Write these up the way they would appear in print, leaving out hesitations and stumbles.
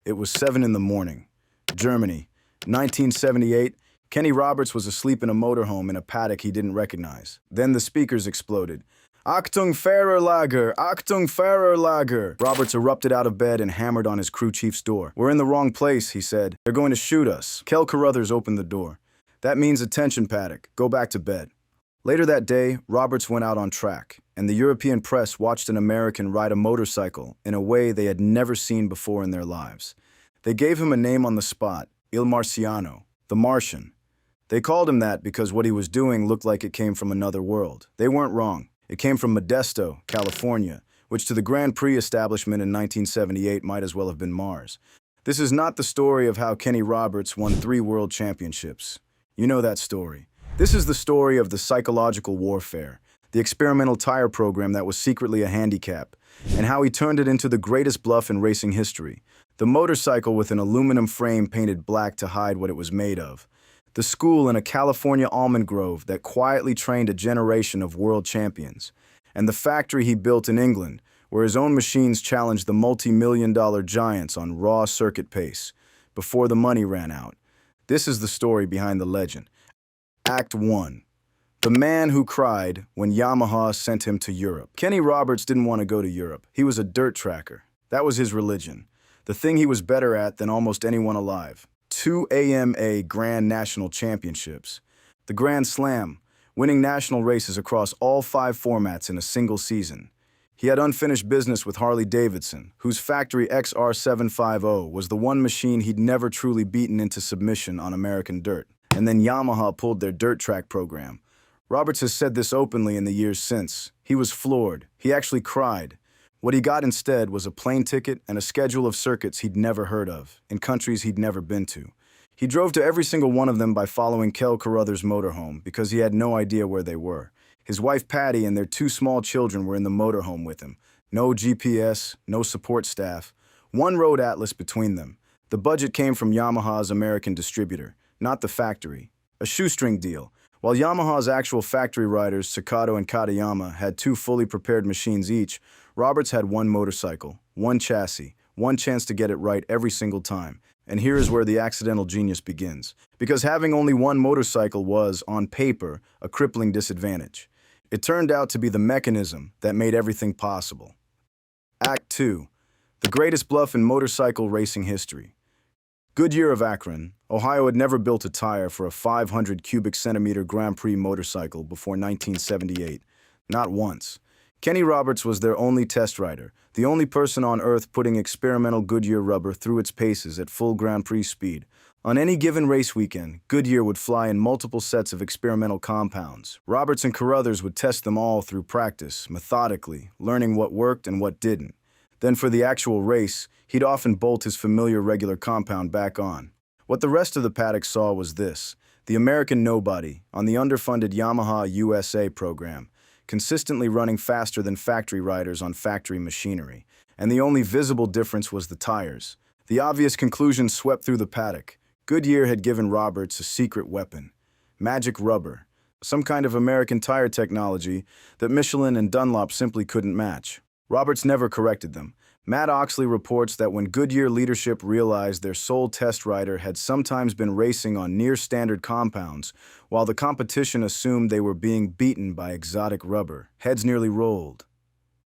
It was 7 in the morning. Germany, 1978. Kenny Roberts was asleep in a motorhome in a paddock he didn't recognize. Then the speakers exploded. Achtung Fahrerlager! Achtung Fahrerlager! Roberts erupted out of bed and hammered on his crew chief's door. "We're in the wrong place," he said. "They're going to shoot us." Kel Carruthers opened the door. "That means attention, paddock. Go back to bed." Later that day, Roberts went out on track, and the European press watched an American ride a motorcycle in a way they had never seen before in their lives. They gave him a name on the spot, Il Marciano, the Martian. They called him that because what he was doing looked like it came from another world. They weren't wrong. It came from Modesto, California, which to the Grand Prix establishment in 1978 might as well have been Mars. This is not the story of how Kenny Roberts won 3 world championships. You know that story. This is the story of the psychological warfare, the experimental tire program that was secretly a handicap, and how he turned it into the greatest bluff in racing history. The motorcycle with an aluminum frame painted black to hide what it was made of. The school in a California almond grove that quietly trained a generation of world champions. And the factory he built in England, where his own machines challenged the multi-million-dollar giants on raw circuit pace, before the money ran out. This is the story behind the legend. Act 1. The man who cried when Yamaha sent him to Europe. Kenny Roberts didn't want to go to Europe. He was a dirt tracker. That was his religion. The thing he was better at than almost anyone alive. 2 AMA Grand National Championships. The Grand Slam, winning national races across all 5 formats in a single season. He had unfinished business with Harley-Davidson, whose factory XR750 was the one machine he'd never truly beaten into submission on American dirt. And then Yamaha pulled their dirt track program. Roberts has said this openly in the years since. He was floored. He actually cried. What he got instead was a plane ticket and a schedule of circuits he'd never heard of, in countries he'd never been to. He drove to every single one of them by following Kel Carruthers' motorhome because he had no idea where they were. His wife Patty and their 2 small children were in the motorhome with him. No GPS, no support staff. One road atlas between them. The budget came from Yamaha's American distributor, not the factory. A shoestring deal. While Yamaha's actual factory riders, Sakato and Katayama, had 2 fully prepared machines each, Roberts had 1 motorcycle, 1 chassis, 1 chance to get it right every single time. And here is where the accidental genius begins. Because having only 1 motorcycle was, on paper, a crippling disadvantage. It turned out to be the mechanism that made everything possible. Act 2. The greatest bluff in motorcycle racing history. Goodyear of Akron, Ohio had never built a tire for a 500 cubic centimeter Grand Prix motorcycle before 1978. Not once. Kenny Roberts was their only test rider, the only person on Earth putting experimental Goodyear rubber through its paces at full Grand Prix speed. On any given race weekend, Goodyear would fly in multiple sets of experimental compounds. Roberts and Carruthers would test them all through practice, methodically, learning what worked and what didn't. Then for the actual race, he'd often bolt his familiar regular compound back on. What the rest of the paddock saw was this: the American nobody, on the underfunded Yamaha USA program, consistently running faster than factory riders on factory machinery. And the only visible difference was the tires. The obvious conclusion swept through the paddock. Goodyear had given Roberts a secret weapon. Magic rubber. Some kind of American tire technology that Michelin and Dunlop simply couldn't match. Roberts never corrected them. Matt Oxley reports that when Goodyear leadership realized their sole test rider had sometimes been racing on near-standard compounds, while the competition assumed they were being beaten by exotic rubber, heads nearly rolled.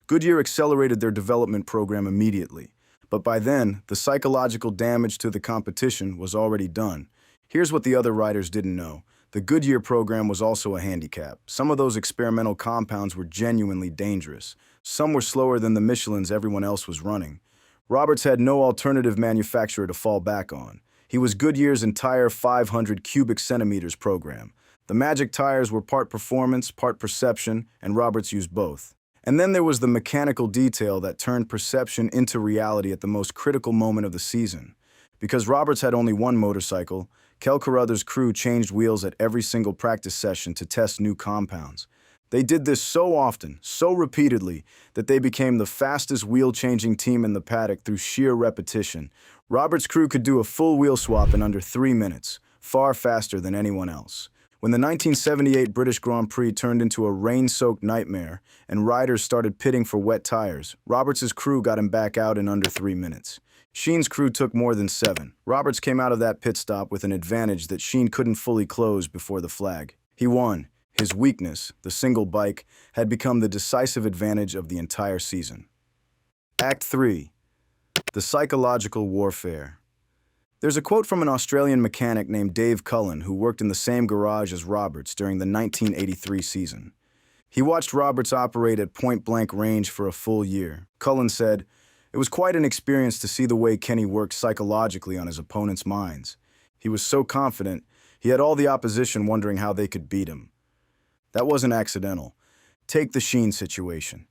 Goodyear accelerated their development program immediately, but by then, the psychological damage to the competition was already done. Here's what the other riders didn't know. The Goodyear program was also a handicap. Some of those experimental compounds were genuinely dangerous. Some were slower than the Michelins everyone else was running. Roberts had no alternative manufacturer to fall back on. He was Goodyear's entire 500 cubic centimeters program. The magic tires were part performance, part perception, and Roberts used both. And then there was the mechanical detail that turned perception into reality at the most critical moment of the season. Because Roberts had only 1 motorcycle, Kel Carruthers' crew changed wheels at every single practice session to test new compounds. They did this so often, so repeatedly, that they became the fastest wheel-changing team in the paddock through sheer repetition. Roberts' crew could do a full wheel swap in under 3 minutes, far faster than anyone else. When the 1978 British Grand Prix turned into a rain-soaked nightmare and riders started pitting for wet tires, Roberts' crew got him back out in under 3 minutes. Sheen's crew took more than 7. Roberts came out of that pit stop with an advantage that Sheen couldn't fully close before the flag. He won. His weakness, the single bike, had become the decisive advantage of the entire season. Act 3. The psychological warfare. There's a quote from an Australian mechanic named Dave Cullen who worked in the same garage as Roberts during the 1983 season. He watched Roberts operate at point-blank range for a full year. Cullen said, "It was quite an experience to see the way Kenny worked psychologically on his opponents' minds. He was so confident, he had all the opposition wondering how they could beat him." That wasn't accidental. Take the Sheen situation.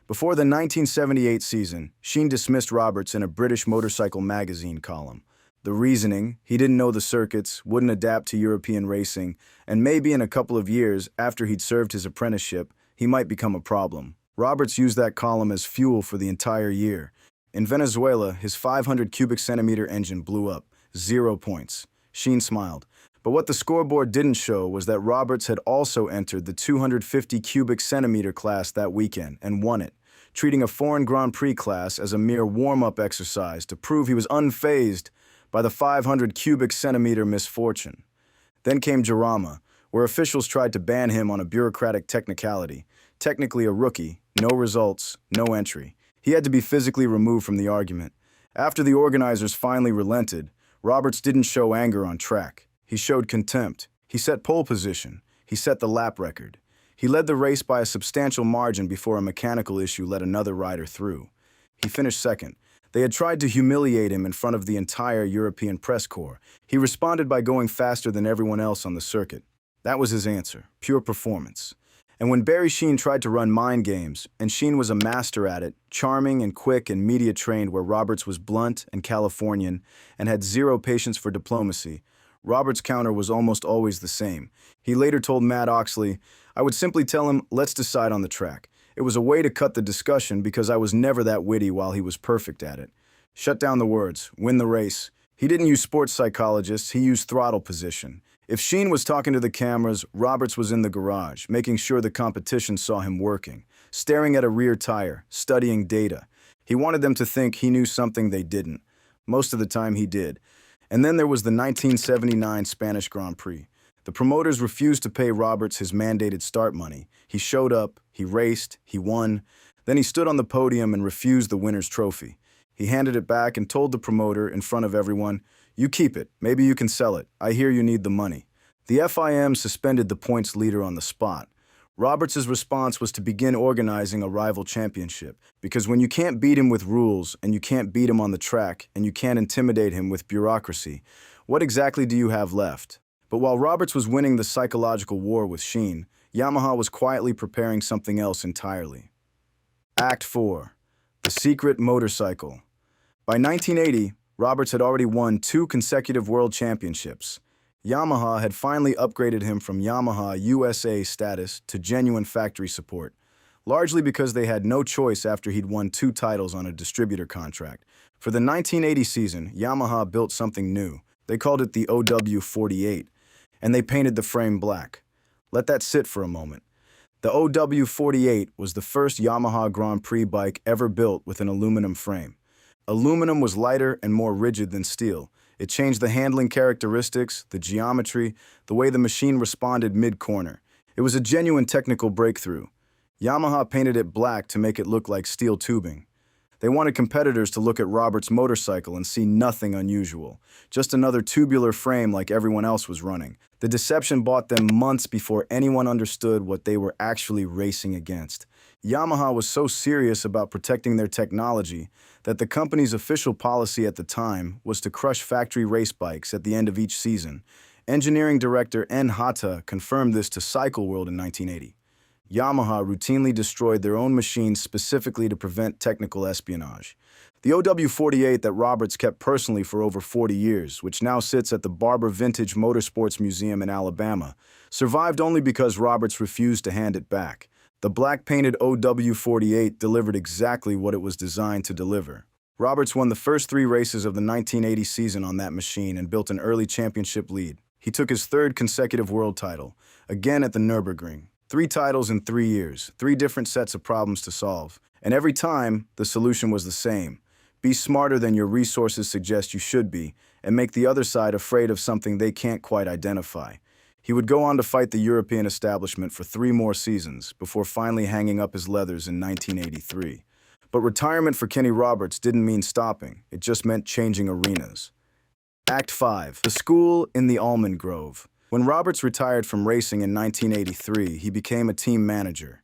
Before the 1978 season, Sheen dismissed Roberts in a British motorcycle magazine column. The reasoning, he didn't know the circuits, wouldn't adapt to European racing, and maybe in a couple of years, after he'd served his apprenticeship, he might become a problem. Roberts used that column as fuel for the entire year. In Venezuela, his 500 cubic centimeter engine blew up, 0 points. Sheen smiled. But what the scoreboard didn't show was that Roberts had also entered the 250 cubic centimeter class that weekend and won it, treating a foreign Grand Prix class as a mere warm-up exercise to prove he was unfazed by the 500 cubic centimeter misfortune. Then came Jarama, where officials tried to ban him on a bureaucratic technicality. Technically a rookie, no results, no entry. He had to be physically removed from the argument. After the organizers finally relented, Roberts didn't show anger on track. He showed contempt. He set pole position. He set the lap record. He led the race by a substantial margin before a mechanical issue let another rider through. He finished second. They had tried to humiliate him in front of the entire European press corps. He responded by going faster than everyone else on the circuit. That was his answer, pure performance. And when Barry Sheen tried to run mind games, and Sheen was a master at it, charming and quick and media-trained where Roberts was blunt and Californian and had 0 patience for diplomacy, Roberts' counter was almost always the same. He later told Matt Oxley, "I would simply tell him, let's decide on the track. It was a way to cut the discussion because I was never that witty while he was perfect at it. Shut down the words, win the race." He didn't use sports psychologists, he used throttle position. If Sheen was talking to the cameras, Roberts was in the garage, making sure the competition saw him working, staring at a rear tire, studying data. He wanted them to think he knew something they didn't. Most of the time he did. And then there was the 1979 Spanish Grand Prix. The promoters refused to pay Roberts his mandated start money. He showed up, he raced, he won. Then he stood on the podium and refused the winner's trophy. He handed it back and told the promoter in front of everyone, "You keep it, maybe you can sell it. I hear you need the money." The FIM suspended the points leader on the spot. Roberts' response was to begin organizing a rival championship, because when you can't beat him with rules, and you can't beat him on the track, and you can't intimidate him with bureaucracy, what exactly do you have left? But while Roberts was winning the psychological war with Sheen, Yamaha was quietly preparing something else entirely. Act 4. The Secret Motorcycle. By 1980, Roberts had already won 2 consecutive world championships. Yamaha had finally upgraded him from Yamaha USA status to genuine factory support, largely because they had no choice after he'd won 2 titles on a distributor contract. For the 1980 season, Yamaha built something new. They called it the OW48, and they painted the frame black. Let that sit for a moment. The OW48 was the first Yamaha Grand Prix bike ever built with an aluminum frame. Aluminum was lighter and more rigid than steel. It changed the handling characteristics, the geometry, the way the machine responded mid-corner. It was a genuine technical breakthrough. Yamaha painted it black to make it look like steel tubing. They wanted competitors to look at Roberts' motorcycle and see nothing unusual, just another tubular frame like everyone else was running. The deception bought them months before anyone understood what they were actually racing against. Yamaha was so serious about protecting their technology that the company's official policy at the time was to crush factory race bikes at the end of each season. Engineering director En Hata confirmed this to Cycle World in 1980. Yamaha routinely destroyed their own machines specifically to prevent technical espionage. The OW48 that Roberts kept personally for over 40 years, which now sits at the Barber Vintage Motorsports Museum in Alabama, survived only because Roberts refused to hand it back. The black-painted OW48 delivered exactly what it was designed to deliver. Roberts won the first 3 races of the 1980 season on that machine and built an early championship lead. He took his 3rd consecutive world title, again at the Nürburgring. 3 titles in 3 years, 3 different sets of problems to solve. And every time, the solution was the same. Be smarter than your resources suggest you should be, and make the other side afraid of something they can't quite identify. He would go on to fight the European establishment for 3 more seasons before finally hanging up his leathers in 1983. But retirement for Kenny Roberts didn't mean stopping, it just meant changing arenas. Act 5. The School in the Almond Grove. When Roberts retired from racing in 1983, he became a team manager.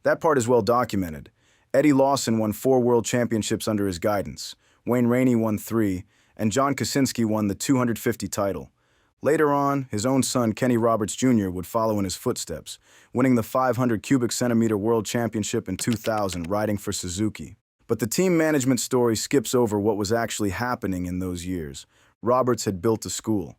That part is well documented. Eddie Lawson won 4 world championships under his guidance, Wayne Rainey won 3, and John Kosinski won the 250 title. Later on, his own son, Kenny Roberts Jr., would follow in his footsteps, winning the 500 cubic centimeter world championship in 2000, riding for Suzuki. But the team management story skips over what was actually happening in those years. Roberts had built a school.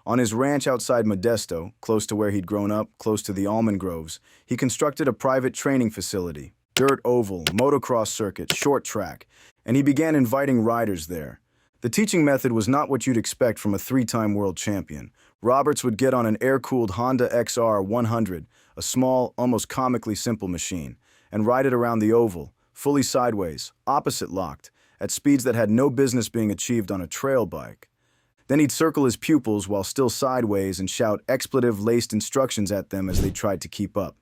On his ranch outside Modesto, close to where he'd grown up, close to the almond groves, he constructed a private training facility, dirt oval, motocross circuit, short track, and he began inviting riders there. The teaching method was not what you'd expect from a 3-time world champion. Roberts would get on an air-cooled Honda XR 100, a small, almost comically simple machine, and ride it around the oval, fully sideways, opposite locked, at speeds that had no business being achieved on a trail bike. Then he'd circle his pupils while still sideways and shout expletive-laced instructions at them as they tried to keep up.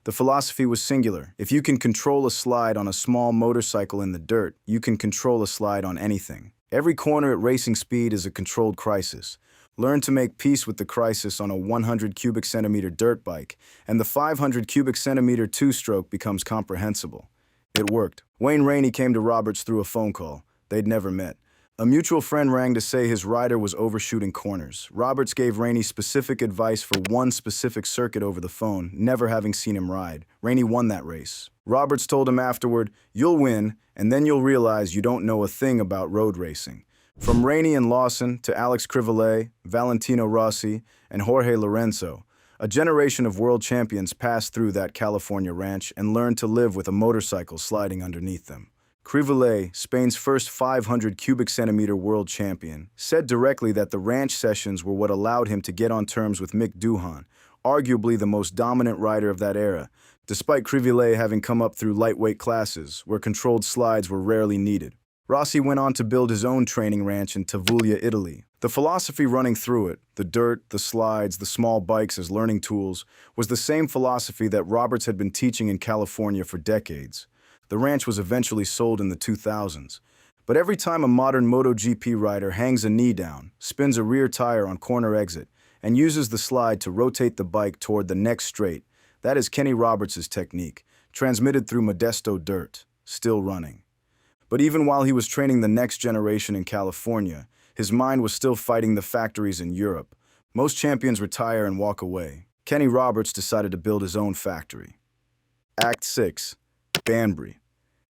The philosophy was singular. If you can control a slide on a small motorcycle in the dirt, you can control a slide on anything. Every corner at racing speed is a controlled crisis. Learn to make peace with the crisis on a 100 cubic centimeter dirt bike, and the 500 cubic centimeter two-stroke becomes comprehensible. It worked. Wayne Rainey came to Roberts through a phone call. They'd never met. A mutual friend rang to say his rider was overshooting corners. Roberts gave Rainey specific advice for one specific circuit over the phone, never having seen him ride. Rainey won that race. Roberts told him afterward, "You'll win, and then you'll realize you don't know a thing about road racing." From Rainey and Lawson to Alex Crivellet, Valentino Rossi, and Jorge Lorenzo, a generation of world champions passed through that California ranch and learned to live with a motorcycle sliding underneath them. Crivellet, Spain's first 500 cubic centimeter world champion, said directly that the ranch sessions were what allowed him to get on terms with Mick Doohan, arguably the most dominant rider of that era, despite Crivellet having come up through lightweight classes, where controlled slides were rarely needed. Rossi went on to build his own training ranch in Tavuglia, Italy. The philosophy running through it, the dirt, the slides, the small bikes as learning tools, was the same philosophy that Roberts had been teaching in California for decades. The ranch was eventually sold in the 2000s. But every time a modern MotoGP rider hangs a knee down, spins a rear tire on corner exit, and uses the slide to rotate the bike toward the next straight, that is Kenny Roberts' technique, transmitted through Modesto dirt, still running. But even while he was training the next generation in California, his mind was still fighting the factories in Europe. Most champions retire and walk away. Kenny Roberts decided to build his own factory. Act 6. Banbury.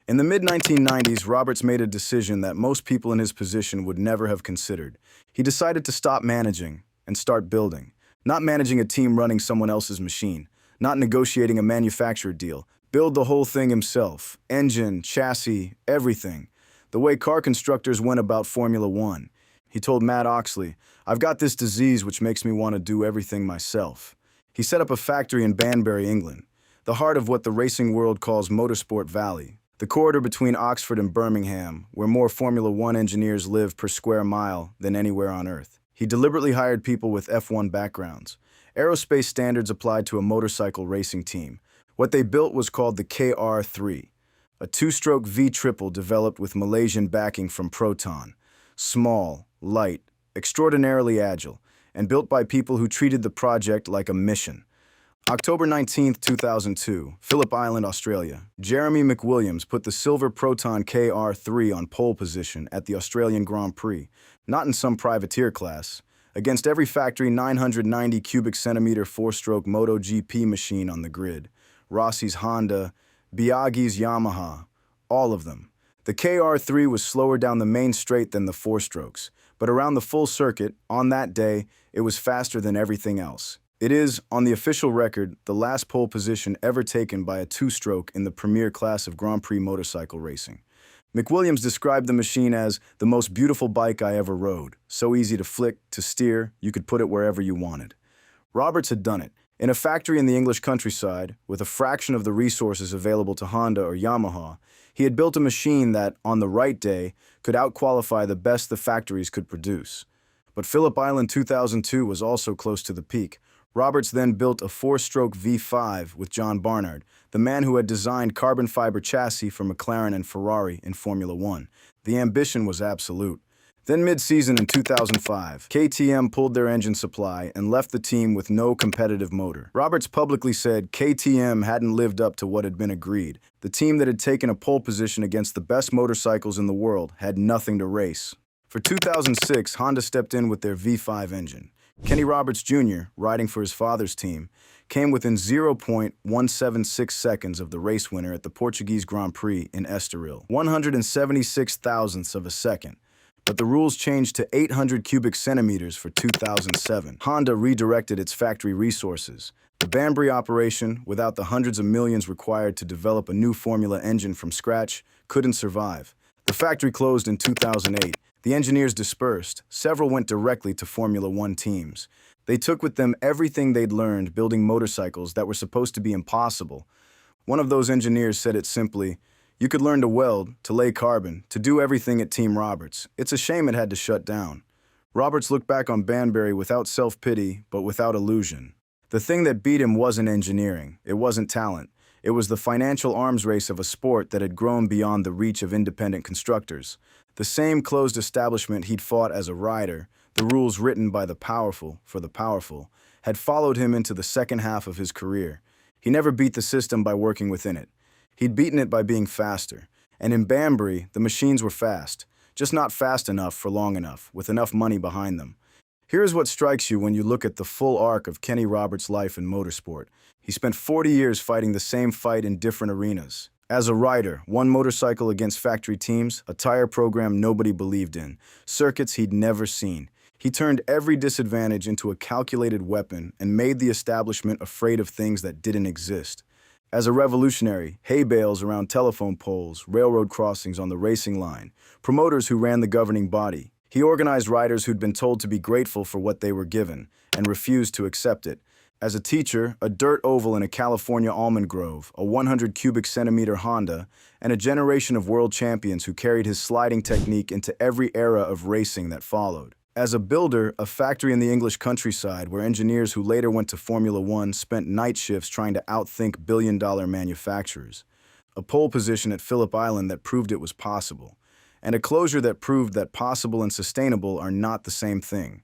In the mid-1990s, Roberts made a decision that most people in his position would never have considered. He decided to stop managing and start building. Not managing a team running someone else's machine, not negotiating a manufacturer deal. Build the whole thing himself. Engine, chassis, everything. The way car constructors went about Formula One. He told Matt Oxley, "I've got this disease which makes me want to do everything myself." He set up a factory in Banbury, England, the heart of what the racing world calls Motorsport Valley, the corridor between Oxford and Birmingham, where more Formula One engineers live per square mile than anywhere on Earth. He deliberately hired people with F1 backgrounds. Aerospace standards applied to a motorcycle racing team. What they built was called the KR3, a 2-stroke V-triple developed with Malaysian backing from Proton. Small, light, extraordinarily agile, and built by people who treated the project like a mission. October 19, 2002, Phillip Island, Australia. Jeremy McWilliams put the silver Proton KR3 on pole position at the Australian Grand Prix, not in some privateer class, against every factory 990 cubic centimeter 4-stroke MotoGP machine on the grid. Rossi's Honda, Biaggi's Yamaha, all of them. The KR3 was slower down the main straight than the 4-strokes, but around the full circuit, on that day, it was faster than everything else. It is, on the official record, the last pole position ever taken by a 2-stroke in the premier class of Grand Prix motorcycle racing. McWilliams described the machine as the most beautiful bike I ever rode. So easy to flick, to steer, you could put it wherever you wanted. Roberts had done it. In a factory in the English countryside, with a fraction of the resources available to Honda or Yamaha, he had built a machine that, on the right day, could outqualify the best the factories could produce. But Phillip Island 2002 was also close to the peak. Roberts then built a four-stroke V5 with John Barnard, the man who had designed carbon fiber chassis for McLaren and Ferrari in Formula One. The ambition was absolute. Then mid-season in 2005, KTM pulled their engine supply and left the team with no competitive motor. Roberts publicly said KTM hadn't lived up to what had been agreed. The team that had taken a pole position against the best motorcycles in the world had nothing to race. For 2006, Honda stepped in with their V5 engine. Kenny Roberts Jr., riding for his father's team, came within 0.176 seconds of the race winner at the Portuguese Grand Prix in Estoril, 176 thousandths of a second. But the rules changed to 800 cubic centimeters for 2007. Honda redirected its factory resources. The Banbury operation, without the hundreds of millions required to develop a new Formula engine from scratch, couldn't survive. The factory closed in 2008. The engineers dispersed. Several went directly to Formula One teams. They took with them everything they'd learned building motorcycles that were supposed to be impossible. One of those engineers said it simply: "You could learn to weld, to lay carbon, to do everything at Team Roberts. It's a shame it had to shut down." Roberts looked back on Banbury without self-pity, but without illusion. The thing that beat him wasn't engineering. It wasn't talent. It was the financial arms race of a sport that had grown beyond the reach of independent constructors. The same closed establishment he'd fought as a rider, the rules written by the powerful for the powerful, had followed him into the second half of his career. He never beat the system by working within it. He'd beaten it by being faster. And in Banbury, the machines were fast, just not fast enough for long enough, with enough money behind them. Here's what strikes you when you look at the full arc of Kenny Roberts' life in motorsport. He spent 40 years fighting the same fight in different arenas. As a rider, one motorcycle against factory teams, a tire program nobody believed in, circuits he'd never seen. He turned every disadvantage into a calculated weapon and made the establishment afraid of things that didn't exist. As a revolutionary, hay bales around telephone poles, railroad crossings on the racing line, promoters who ran the governing body. He organized riders who'd been told to be grateful for what they were given and refused to accept it. As a teacher, a dirt oval in a California almond grove, a 100 cubic centimeter Honda, and a generation of world champions who carried his sliding technique into every era of racing that followed. As a builder, a factory in the English countryside where engineers who later went to Formula One spent night shifts trying to outthink billion-dollar manufacturers. A pole position at Phillip Island that proved it was possible. And a closure that proved that possible and sustainable are not the same thing.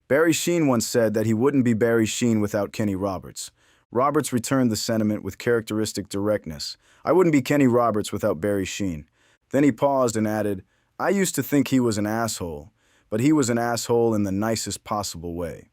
Barry Sheene once said that he wouldn't be Barry Sheene without Kenny Roberts. Roberts returned the sentiment with characteristic directness. "I wouldn't be Kenny Roberts without Barry Sheene." Then he paused and added, "I used to think he was an asshole, but he was an asshole in the nicest possible way."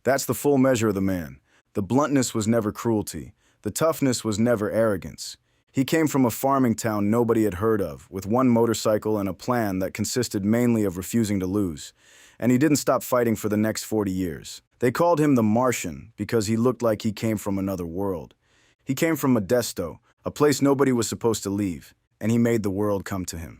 That's the full measure of the man. The bluntness was never cruelty. The toughness was never arrogance. He came from a farming town nobody had heard of, with one motorcycle and a plan that consisted mainly of refusing to lose. And he didn't stop fighting for the next 40 years. They called him the Martian because he looked like he came from another world. He came from Modesto, a place nobody was supposed to leave, and he made the world come to him.